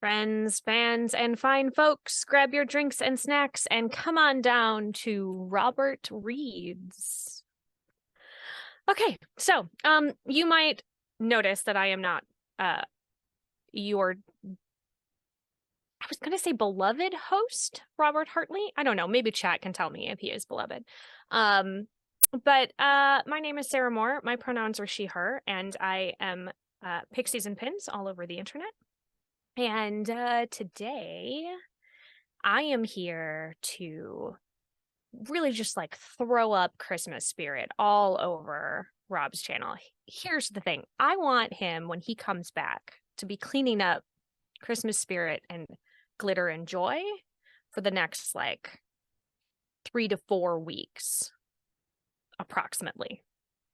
Friends, fans, and fine folks, grab your drinks and snacks and come on down to Robert Reed's. Okay, so you might notice that I am not your, I was gonna say beloved host, Robert Hartley. I don't know, maybe chat can tell me if he is beloved. But my name is Sarah Moore. My pronouns are she, her, and I am Pixies and Pins all over the internet. And today I am here to really just like throw up Christmas spirit all over Rob's channel. Here's the thing. I want him, when he comes back, to be cleaning up Christmas spirit and glitter and joy for the next like 3 to 4 weeks, approximately.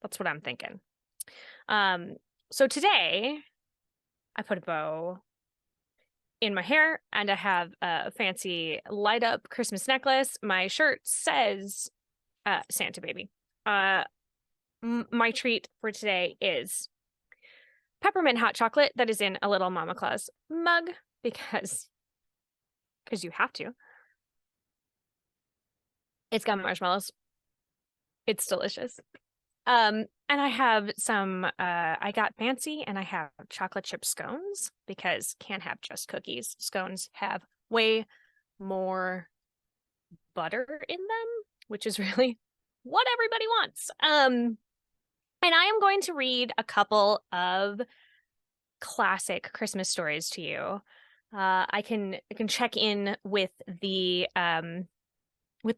That's what I'm thinking. So today I put a bow in my hair, and I have a fancy light up Christmas necklace. My shirt says Santa Baby. My treat for today is peppermint hot chocolate that is in a little Mama Claus mug because you have to. It's got marshmallows. It's delicious. And I have some, I got fancy and I have chocolate chip scones because can't have just cookies. Scones have way more butter in them, which is really what everybody wants. And I am going to read a couple of classic Christmas stories to you. I can check in with the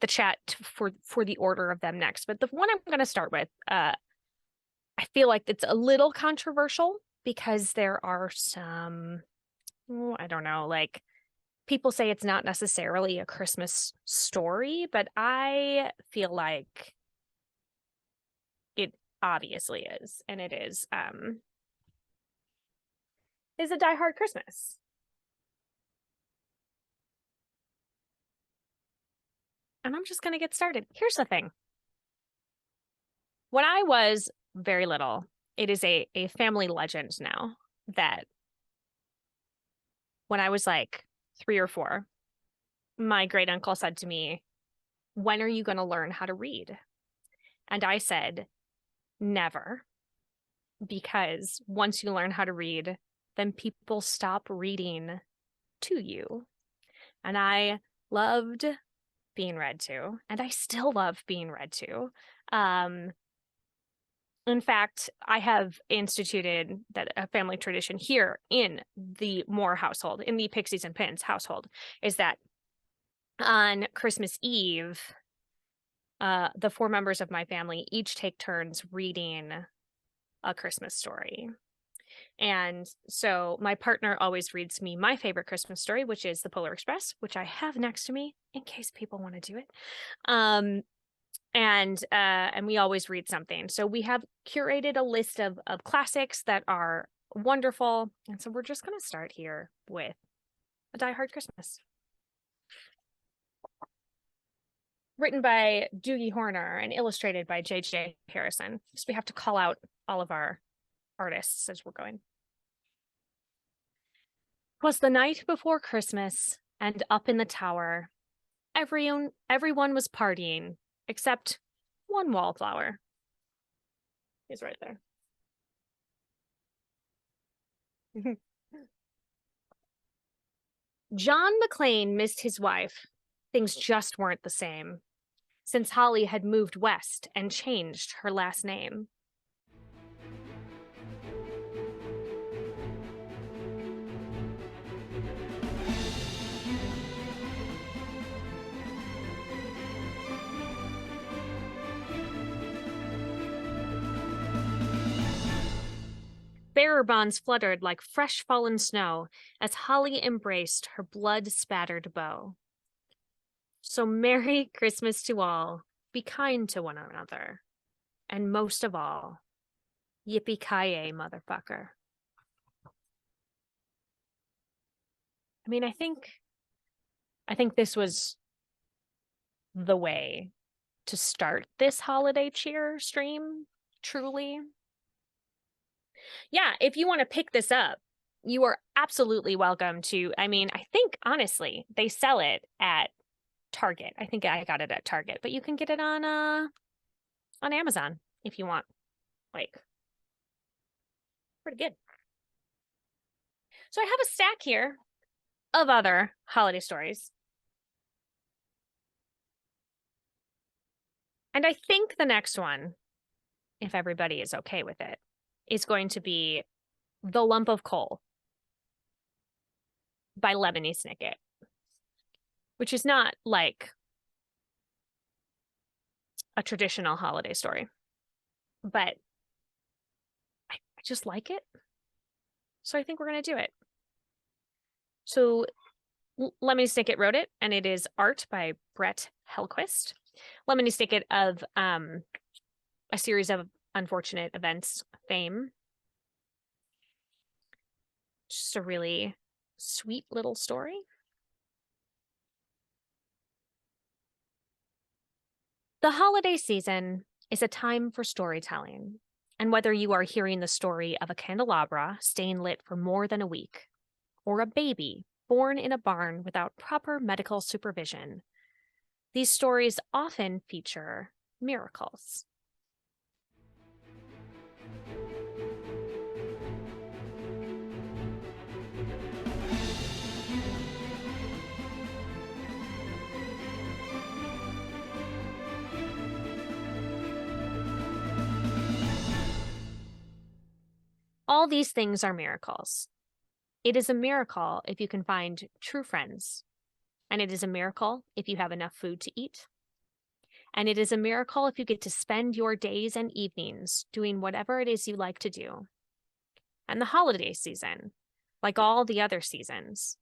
chat for the order of them next, but the one I'm going to start with, I feel like it's a little controversial because there are some, I don't know, like people say it's not necessarily a Christmas story, but I feel like it obviously is, and it is A Die Hard Christmas. And I'm just going to get started. Here's the thing. When I was very little, it is a family legend now that when I was like 3 or 4, my great uncle said to me, "When are you going to learn how to read?" And I said, "Never." Because once you learn how to read, then people stop reading to you. And I loved being read to, and I still love being read to. In fact, I have instituted that a family tradition here in the Moore household, in the Pixies and Pins household, is that on Christmas Eve, the 4 members of my family each take turns reading a Christmas story. And so my partner always reads me my favorite Christmas story, which is The Polar Express, which I have next to me in case people want to do it. And we always read something. So we have curated a list of classics that are wonderful. And so we're just going to start here with A Die Hard Christmas. Written by Doogie Horner and illustrated by J.J. Harrison. So we have to call out all of our artists as we're going. 'Twas the night before Christmas, and up in the tower, everyone was partying, except one wallflower. He's right there. John McClane missed his wife. Things just weren't the same, since Holly had moved west and changed her last name. Bearer bonds fluttered like fresh fallen snow as Holly embraced her blood-spattered beau. So Merry Christmas to all, be kind to one another, and most of all, yippee-ki-yay, motherfucker. I mean, I think this was the way to start this holiday cheer stream, truly. Yeah, if you want to pick this up, you are absolutely welcome to, I mean, I think honestly, they sell it at Target. I think I got it at Target, but you can get it on Amazon if you want. Like, pretty good. So I have a stack here of other holiday stories. And I think the next one, if everybody is okay with it, is going to be The Lump of Coal by Lemony Snicket, which is not like a traditional holiday story, but I just like it. So I think we're going to do it. So Lemony Snicket wrote it, and it is art by Brett Hellquist. Lemony Snicket of A Series of Unfortunate Events fame. Just a really sweet little story. The holiday season is a time for storytelling, and whether you are hearing the story of a candelabra staying lit for more than a week, or a baby born in a barn without proper medical supervision, these stories often feature miracles. All these things are miracles. It is a miracle if you can find true friends, and it is a miracle if you have enough food to eat. And it is a miracle if you get to spend your days and evenings doing whatever it is you like to do. And the holiday season, like all the other seasons,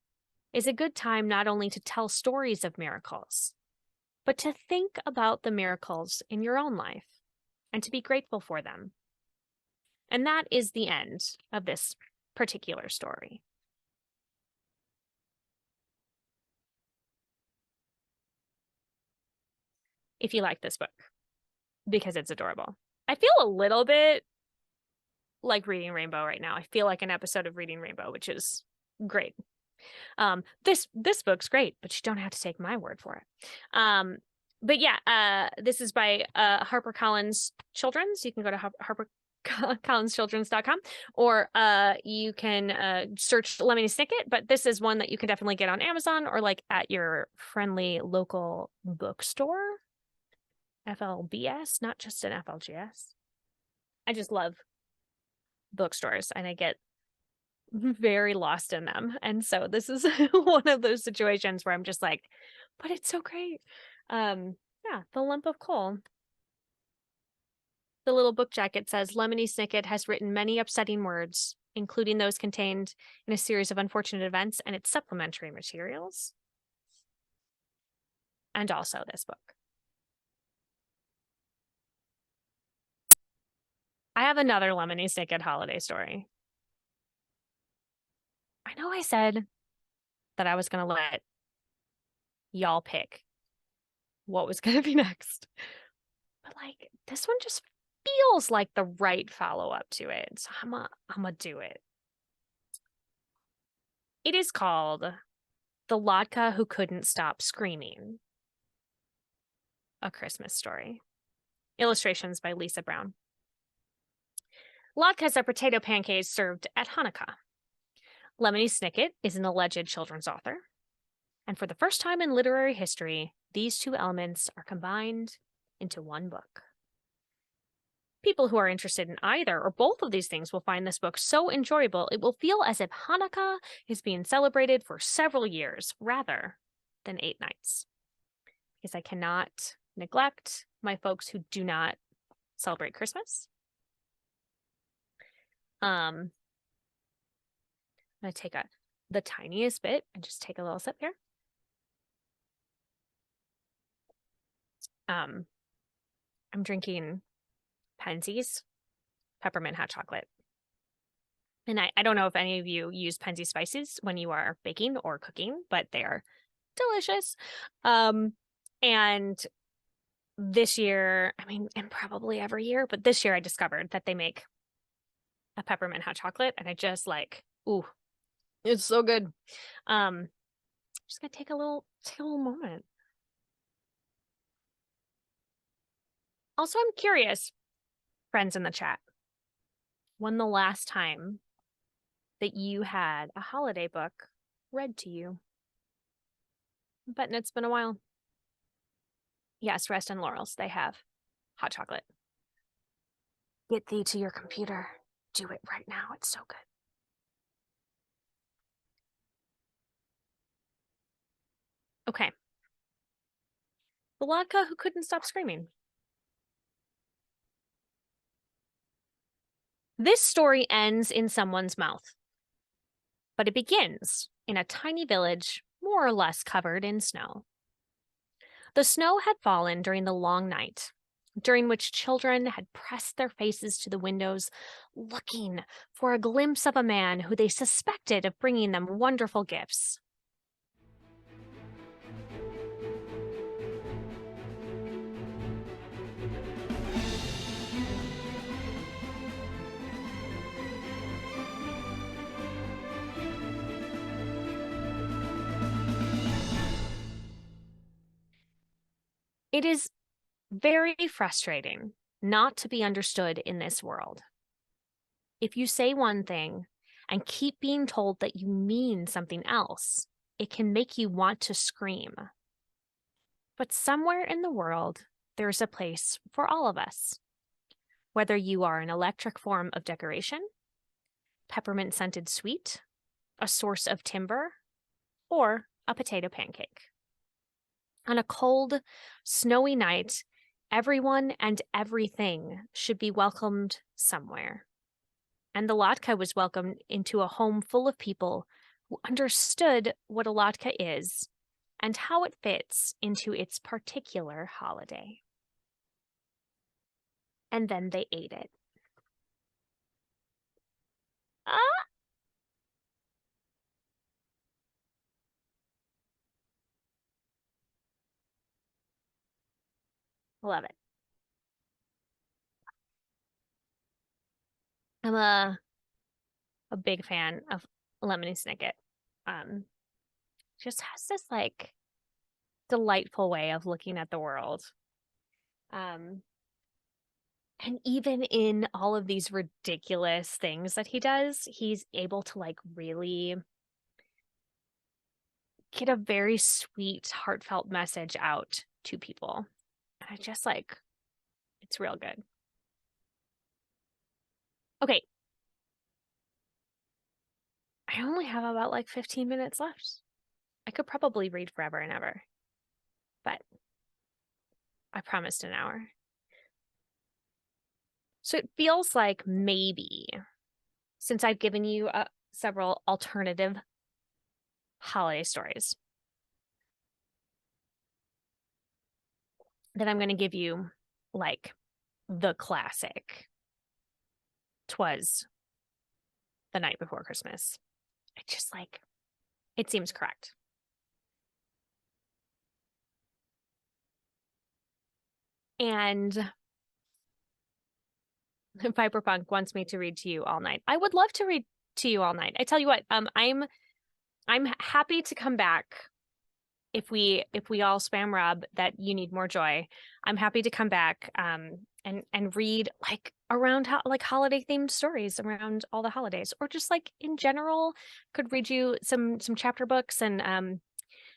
is a good time not only to tell stories of miracles, but to think about the miracles in your own life and to be grateful for them. And that is the end of this particular story. If you like this book, because it's adorable. I feel a little bit like Reading Rainbow right now. I feel like an episode of Reading Rainbow, which is great. This book's great, but you don't have to take my word for it. But yeah, this is by HarperCollins Children's. You can go to HarperCollinsChildren's.com, or you can search Lemony Snicket, but this is one that you can definitely get on Amazon or like at your friendly local bookstore. FLBS, not just an FLGS. I just love bookstores and I get very lost in them. And so this is one of those situations where I'm just like, but it's so great. Yeah, The Lump of Coal. The little book jacket says Lemony Snicket has written many upsetting words, including those contained in a series of unfortunate events and its supplementary materials. And also this book. I have another Lemony Snicket holiday story. I know I said that I was going to let y'all pick what was going to be next, but like this one just feels like the right follow-up to it, so I'm gonna do it. It is called The Latka Who Couldn't Stop Screaming, A Christmas Story. Illustrations by Lisa Brown. Latkes are potato pancakes served at Hanukkah. Lemony Snicket is an alleged children's author, and for the first time in literary history, these two elements are combined into one book. People who are interested in either or both of these things will find this book so enjoyable it will feel as if Hanukkah is being celebrated for several years rather than 8 nights. Because I cannot neglect my folks who do not celebrate Christmas. I'm going to take the tiniest bit and just take a little sip here. I'm drinking Penzeys Peppermint Hot Chocolate. And I don't know if any of you use Penzeys spices when you are baking or cooking, but they are delicious. And this year, I mean, and probably every year, but this year I discovered that they make a peppermint hot chocolate, and I just like, ooh, It's so good. Just gonna take a little moment. Also, I'm curious, friends in the chat, when the last time that you had a holiday book read to you? I'm betting it's been a while. Yes, Rest and Laurels, they have hot chocolate. Get thee to your computer. Do it right now. It's so good. Okay. The Latka who couldn't stop screaming. This story ends in someone's mouth, but it begins in a tiny village, more or less covered in snow. The snow had fallen during the long night, during which children had pressed their faces to the windows, looking for a glimpse of a man who they suspected of bringing them wonderful gifts. It is very frustrating not to be understood in this world. If you say one thing and keep being told that you mean something else, it can make you want to scream. But somewhere in the world, there's a place for all of us. Whether you are an electric form of decoration, peppermint scented sweet, a source of timber, or a potato pancake. On a cold, snowy night, everyone and everything should be welcomed somewhere. And the Latka was welcomed into a home full of people who understood what a Latka is and how it fits into its particular holiday. And then they ate it. Ah! Love it. I'm a big fan of Lemony Snicket. Just has this like delightful way of looking at the world. And even in all of these ridiculous things that he does, he's able to like really get a very sweet, heartfelt message out to people. And I just like, it's real good. Okay. I only have about like 15 minutes left. I could probably read forever and ever, but I promised an hour. So it feels like maybe, since I've given you several alternative holiday stories, that I'm going to give you like the classic. 'Twas the Night Before Christmas. It just like, it seems correct. And Viperpunk wants me to read to you all night. I would love to read to you all night. I tell you what, I'm happy to come back if we all spam Rob that you need more joy. I'm happy to come back and read like around like holiday themed stories around all the holidays, or just like in general could read you some chapter books. And I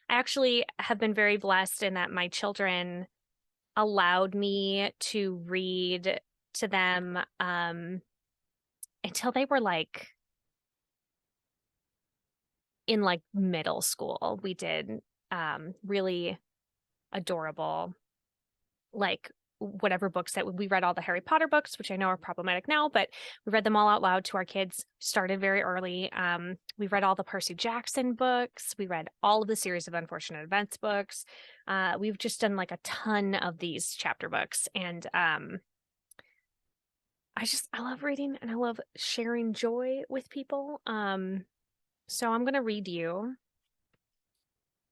actually have been very blessed in that my children allowed me to read to them until they were like in like middle school. We did really adorable, like whatever books that we read, all the Harry Potter books, which I know are problematic now, but we read them all out loud to our kids. Started very early. We read all the Percy Jackson books. We read all of the series of Unfortunate Events books. We've just done like a ton of these chapter books, and I love reading and I love sharing joy with people. So I'm gonna read you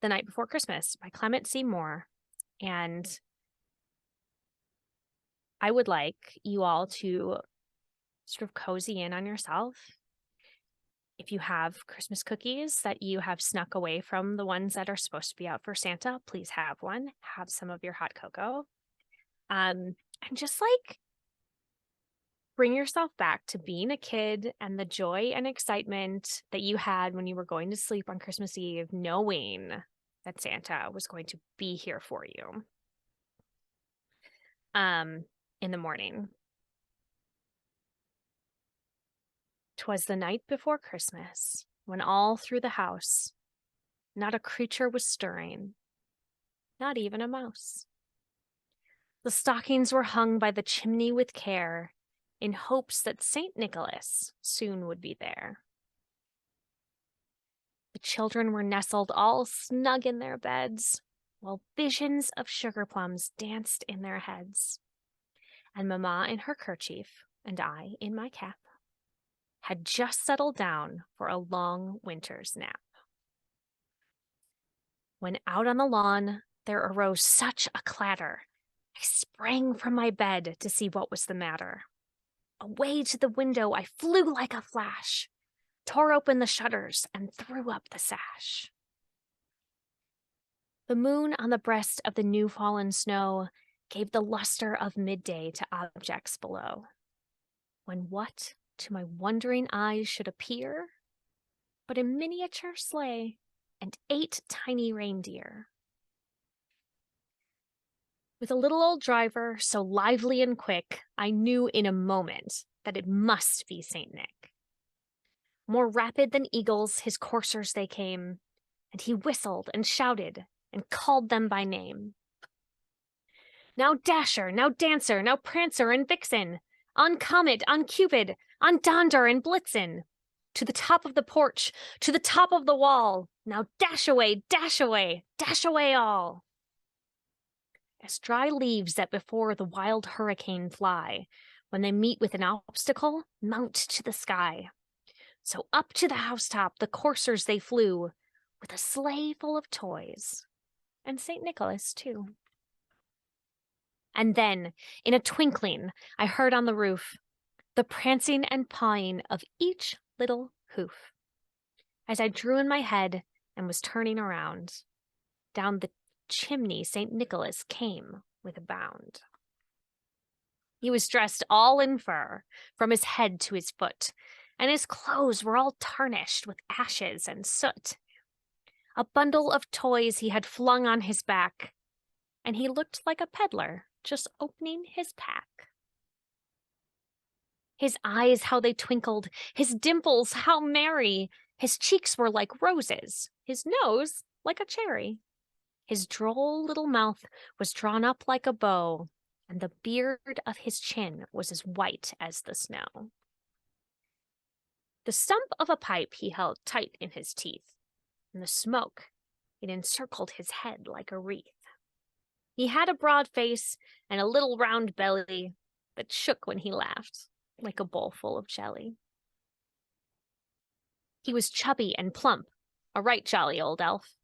The Night Before Christmas by Clement C. Moore, and I would like you all to sort of cozy in on yourself. If you have Christmas cookies that you have snuck away from the ones that are supposed to be out for Santa, please have one. Have some of your hot cocoa. And just like bring yourself back to being a kid and the joy and excitement that you had when you were going to sleep on Christmas Eve, knowing that Santa was going to be here for you in the morning. 'Twas the night before Christmas, when all through the house not a creature was stirring, not even a mouse. The stockings were hung by the chimney with care, in hopes that St. Nicholas soon would be there. The children were nestled all snug in their beds, while visions of sugar plums danced in their heads. And Mamma in her kerchief, and I in my cap, had just settled down for a long winter's nap. When out on the lawn there arose such a clatter, I sprang from my bed to see what was the matter. Away to the window I flew like a flash, tore open the shutters, and threw up the sash. The moon on the breast of the new-fallen snow gave the luster of midday to objects below, when what to my wondering eyes should appear but a miniature sleigh and 8 tiny reindeer. With a little old driver so lively and quick, I knew in a moment that it must be St. Nick. More rapid than eagles, his coursers they came, and he whistled and shouted and called them by name. Now Dasher, now Dancer, now Prancer and Vixen, on Comet, on Cupid, on Donder and Blitzen, to the top of the porch, to the top of the wall, now dash away, dash away, dash away all. As dry leaves that before the wild hurricane fly, when they meet with an obstacle, mount to the sky. So up to the housetop the coursers they flew, with a sleigh full of toys, and St. Nicholas too. And then, in a twinkling, I heard on the roof the prancing and pawing of each little hoof. As I drew in my head and was turning around, down the chimney St. Nicholas came with a bound. He was dressed all in fur, from his head to his foot, and his clothes were all tarnished with ashes and soot. A bundle of toys he had flung on his back, and he looked like a peddler just opening his pack. His eyes, how they twinkled, his dimples, how merry. His cheeks were like roses, his nose like a cherry. His droll little mouth was drawn up like a bow, and the beard of his chin was as white as the snow. The stump of a pipe he held tight in his teeth, and the smoke, it encircled his head like a wreath. He had a broad face and a little round belly that shook when he laughed, like a bowl full of jelly. He was chubby and plump, a right jolly old elf,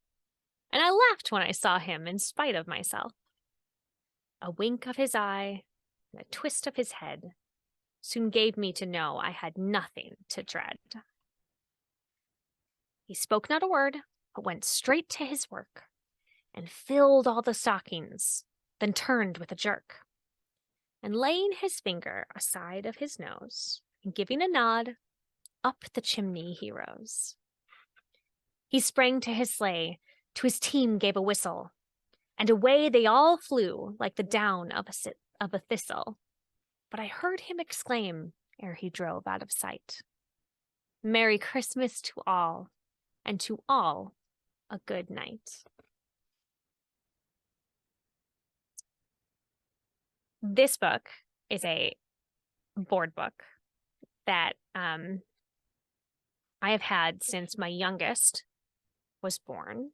and I laughed when I saw him in spite of myself. A wink of his eye and a twist of his head soon gave me to know I had nothing to dread. He spoke not a word, but went straight to his work, and filled all the stockings, then turned with a jerk, and laying his finger aside of his nose, and giving a nod, up the chimney he rose. He sprang to his sleigh, to his team gave a whistle, and away they all flew like the down of a thistle. But I heard him exclaim, ere he drove out of sight, "Merry Christmas to all, and to all a good night." This book is a board book that I have had since my youngest was born,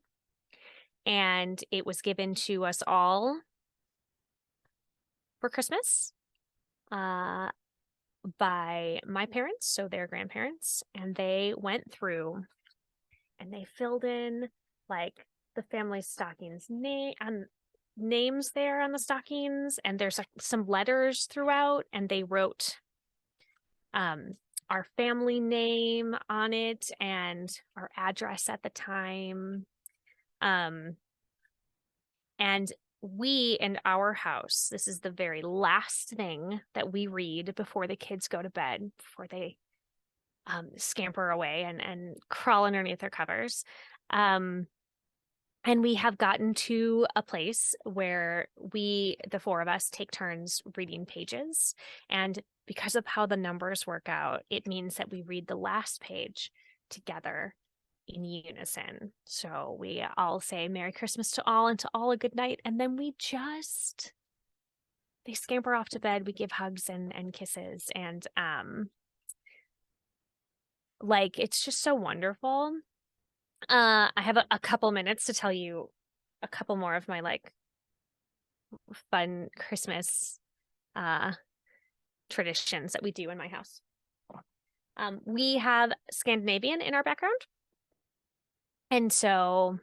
and it was given to us all for Christmas by my parents, so their grandparents, and they went through and they filled in like the family stockings names there on the stockings, and there's like some letters throughout, and they wrote our family name on it and our address at the time. And we in our house, this is the very last thing that we read before the kids go to bed, before they scamper away and crawl underneath their covers. And we have gotten to a place where we, the four of us, take turns reading pages. And because of how the numbers work out, it means that we read the last page together in unison. So we all say Merry Christmas to all and to all a good night. And then they scamper off to bed. We give hugs and kisses. And like, it's just so wonderful. I have a couple minutes to tell you a couple more of my like fun Christmas traditions that we do in my house. We have Scandinavian in our background. And so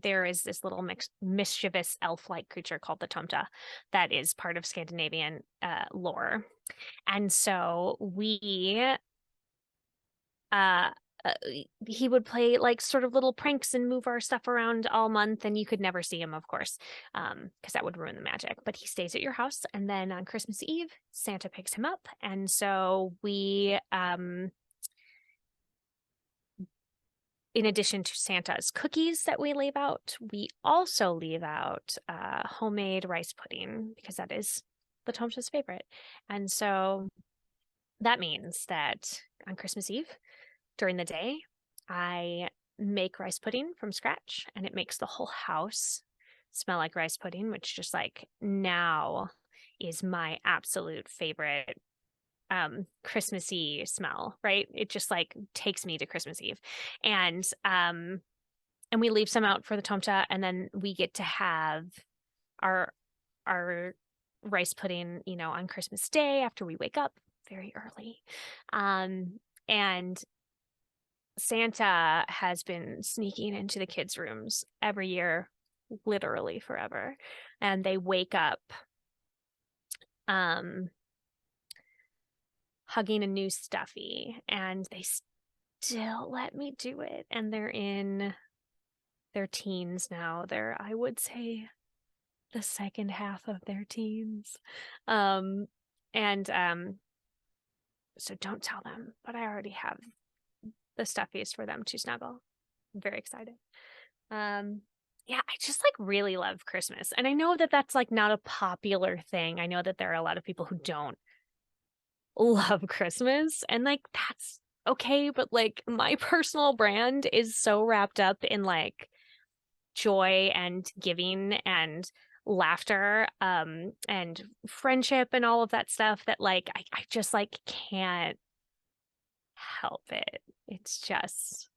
there is this little mischievous elf-like creature called the Tomta that is part of Scandinavian lore. And so he would play like sort of little pranks and move our stuff around all month, and you could never see him, of course, because that would ruin the magic. But he stays at your house, and then on Christmas Eve, Santa picks him up. And so we, in addition to Santa's cookies that we leave out, we also leave out homemade rice pudding, because that is the Tomta's favorite. And so that means that on Christmas Eve, during the day, I make rice pudding from scratch, and it makes the whole house smell like rice pudding, which just like now is my absolute favorite Christmassy smell, right? It just like takes me to Christmas Eve. And we leave some out for the Tomta, and then we get to have our rice pudding, you know, on Christmas Day after we wake up very early. And Santa has been sneaking into the kids' rooms every year, literally forever. And they wake up hugging a new stuffy, and they still let me do it. And they're in their teens now. They're, I would say, the second half of their teens. So don't tell them, but I already have the stuffies for them to snuggle. I'm very excited. Yeah, I just like really love Christmas. And I know that that's like not a popular thing. I know that there are a lot of people who don't love Christmas, and like that's okay, but like my personal brand is so wrapped up in like joy and giving and laughter and friendship and all of that stuff that like I just like can't help it. It's just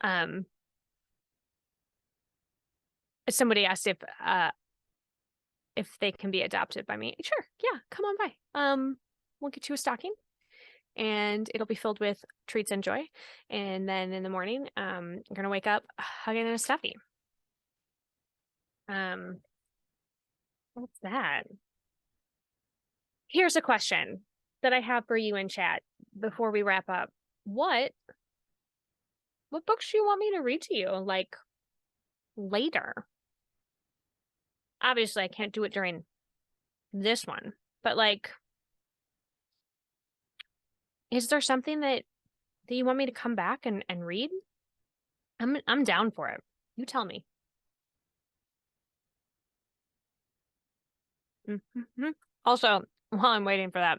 love it. Somebody asked if they can be adopted by me. Sure, yeah, come on by. We'll get you a stocking, and it'll be filled with treats and joy. And then in the morning, you're gonna wake up hugging a stuffy. What's that? Here's a question that I have for you in chat before we wrap up. What books do you want me to read to you, like, later? Obviously, I can't do it during this one, but like, is there something that you want me to come back and read? I'm down for it. You tell me. Also, while I'm waiting for that,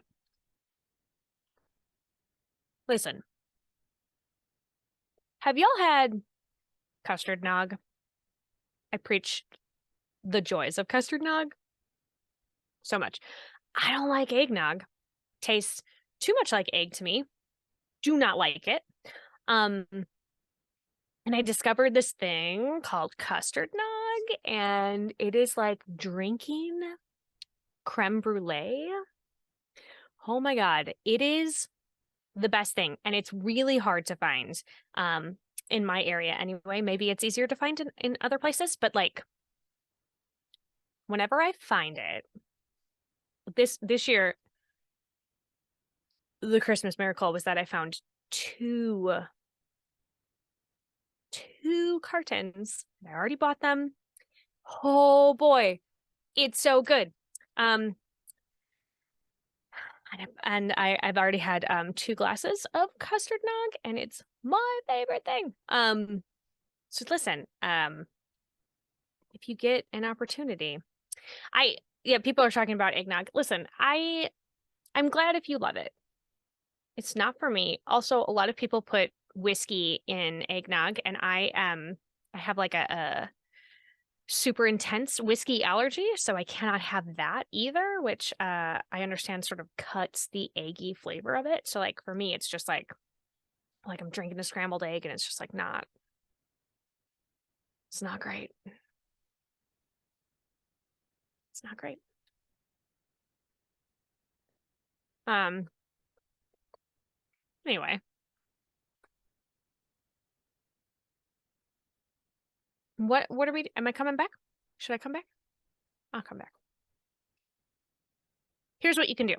listen, have y'all had Custard Nog? I preach the joys of Custard Nog so much. I don't like eggnog. Tastes too much like egg to me. Do not like it. And I discovered this thing called Custard Nog, and it is like drinking creme brulee. Oh my God, it is the best thing. And it's really hard to find in my area anyway. Maybe it's easier to find in other places, but like whenever I find it, this year, the Christmas miracle was that I found two cartons. I already bought them. Oh boy, it's so good. I've already had 2 glasses of custard nog, and it's my favorite thing. So listen, if you get an opportunity, people are talking about eggnog. Listen, I'm glad if you love it. It's not for me. Also, a lot of people put whiskey in eggnog, and I have like a super intense whiskey allergy, so I cannot have that either, which I understand sort of cuts the eggy flavor of it. So like for me, it's just like I'm drinking a scrambled egg, and it's just like it's not great. It's not great. Anyway. What are we, am I coming back? Should I come back? I'll come back. Here's what you can do.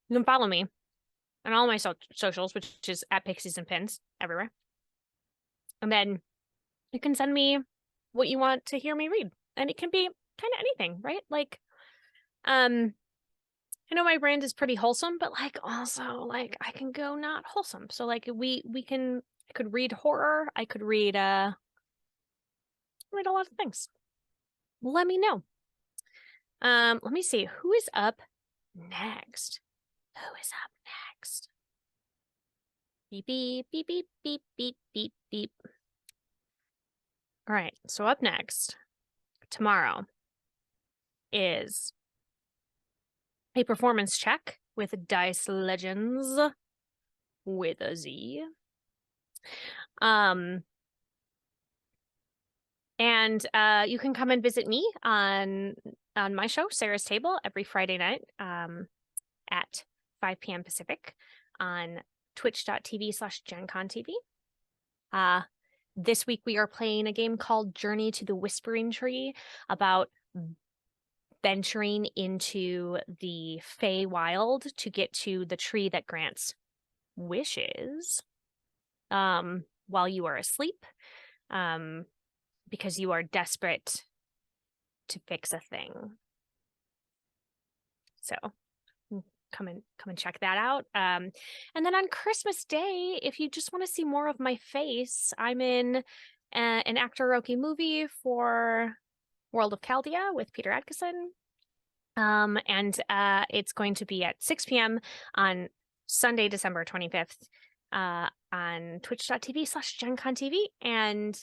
You can follow me on all my socials, which is at Pixies and Pins everywhere. And then you can send me what you want to hear me read. And it can be kind of anything, right? Like, I know my brand is pretty wholesome, but like also like I can go not wholesome. So like I could read horror. I could read a lot of things. Let me know. Let me see who is up next. Who is up next? Beep, beep, beep, beep, beep, beep, beep, beep. All right, so up next, tomorrow, is a performance check with Dice Legends with a Z. And you can come and visit me on my show, Sarah's Table, every Friday night at 5 p.m. Pacific on twitch.tv/GenConTV. This week we are playing a game called Journey to the Whispering Tree, about venturing into the Feywild to get to the tree that grants wishes while you are asleep, because you are desperate to fix a thing. So come and check that out. And then on Christmas Day, if you just want to see more of my face, I'm in an actor-roki movie for World of Chaldea with Peter Adkison. And it's going to be at 6 p.m. on Sunday, December 25th, on twitch.tv/GenConTV. And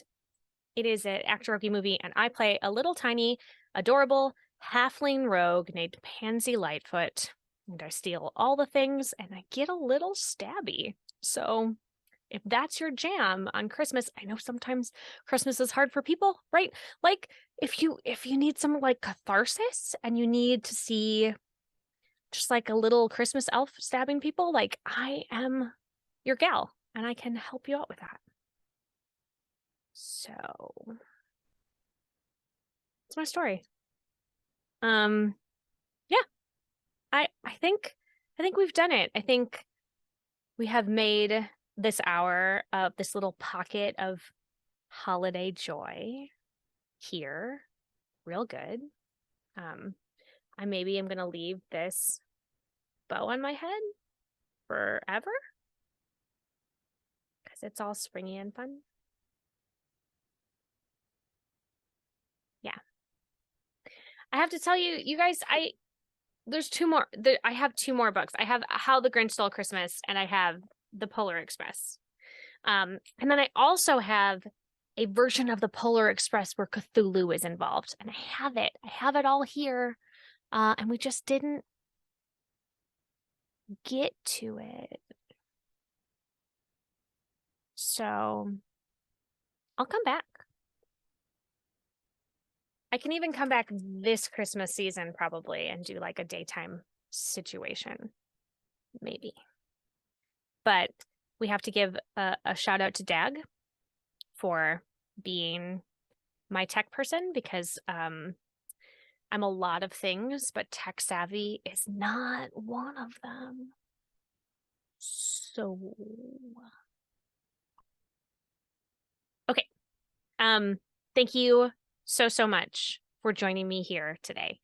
it is an actor-roki movie, and I play a little tiny, adorable halfling rogue named Pansy Lightfoot. And I steal all the things, and I get a little stabby. So if that's your jam on Christmas, I know sometimes Christmas is hard for people, right? Like if you need some like catharsis and you need to see just like a little Christmas elf stabbing people, like I am your gal, and I can help you out with that. So that's my story. Yeah. I think we've done it. I think we have made this hour of this little pocket of holiday joy here real good. I maybe am gonna leave this bow on my head forever because it's all springy and fun. Yeah. I have to tell you, you guys, there's 2 more. I have 2 more books. I have How the Grinch Stole Christmas, and I have The Polar Express. And then I also have a version of The Polar Express where Cthulhu is involved, and I have it. I have it all here, and we just didn't get to it. So I'll come back. I can even come back this Christmas season probably and do like a daytime situation, maybe. But we have to give a shout out to Dag for being my tech person, because I'm a lot of things, but tech savvy is not one of them. So, okay. Thank you so much for joining me here today.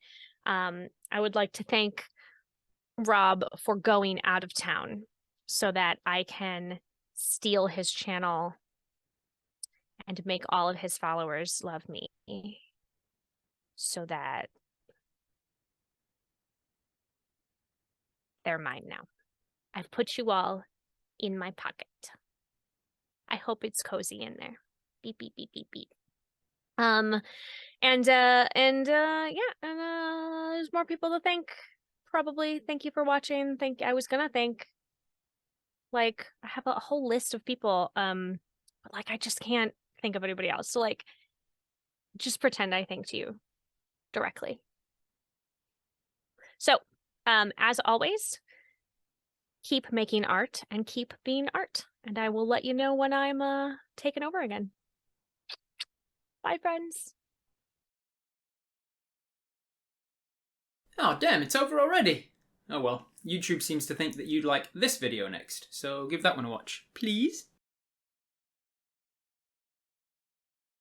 I would like to thank Rob for going out of town so that I can steal his channel and make all of his followers love me so that they're mine now. I've put you all in my pocket. I hope it's cozy in there. Beep, beep, beep, beep, beep. Yeah, and there's more people to thank. Probably. Thank you for watching. I was gonna thank, like, I have a whole list of people, but like I just can't think of anybody else. So like, just pretend I thanked you directly. So, as always, keep making art and keep being art. And I will let you know when I'm taking over again. Bye, friends. Oh, damn, it's over already. Oh well, YouTube seems to think that you'd like this video next, so give that one a watch, please.